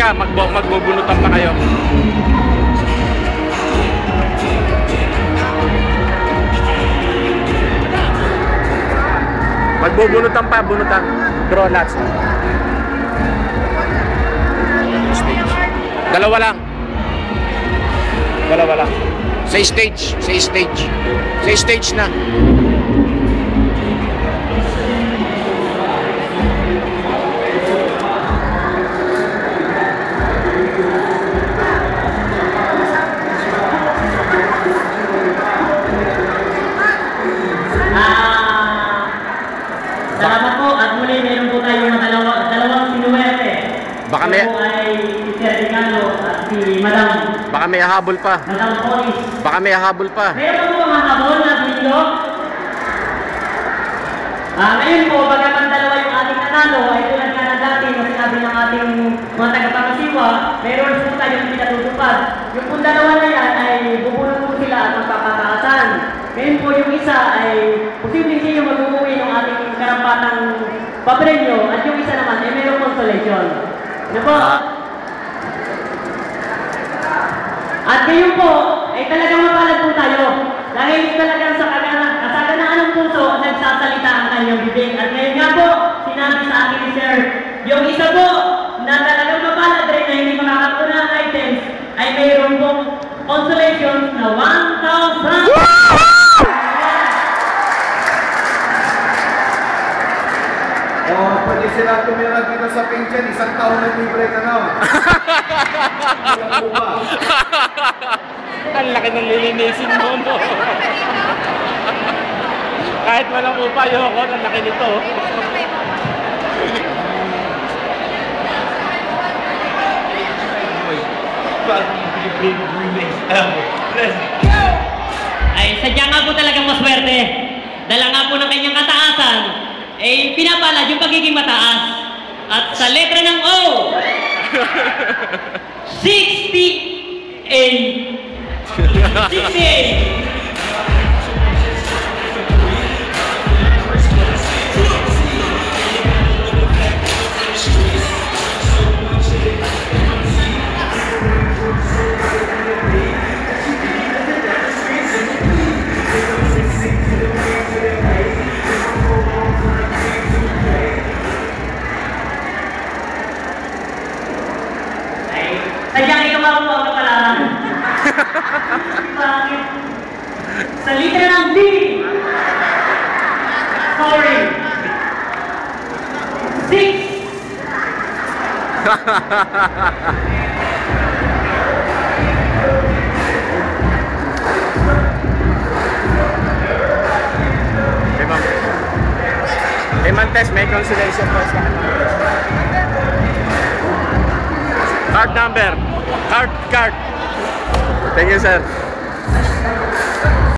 ka, magbubunutan pa kayo. Magbubunutan pa, bunutan. Draw lots. Dalawa lang. Dalawa lang. Sa stage, sa stage. Sa stage na. Salamat po at muli meron po tayong dalawang sinuwerte. Baka may... Ito ay si Sir Ricardo at si Madam. Baka may hahabol pa. Madam Polis. Baka may hahabol pa. Meron po mga habol na video. Ngayon po, bagaman dalawa yung ating nanalo, ay tulad nga na dati na sinabi ng ating mga tagapangasiwa, meron po tayong pinatutupad. Yung po dalawa na yan ay bubulong po sila at magpapataasan. Ngayon po yung isa ay posibleng siya yung mag-uwi ng ating karampatang papremyo at yung isa naman ay mayroong consolation. Ano po? At ngayon po, ay talagang mapalad po tayo. Dahil talagang sa kasaganaan ng puso at nagsasalita ang kanyang bibig. At ngayon nga po, sinabi sa akin ni Sir, yung isa po na talagang mapalad rin na hindi makakakuha ng items ay mayroong pong consolation na 1,000. Pwede sila tumira dito sa pension, isang taon na libre ka na. Ang laki ng lilinisin mo, no? Kahit walang upa, ayoko, ang laki nito. Ay, sadya nga po talagang maswerte. Dala nga po ng kanyang kataasan, ay pinapalad yung pagiging mataas. At sa letra ng O, 68. 68. Sadyang ikaw ako ang kapalaran. Bakit? Sa litra ng D. Sorry. 6. Hey, Mantes, may consolation prize ka. Card number. Card. Thank you, sir.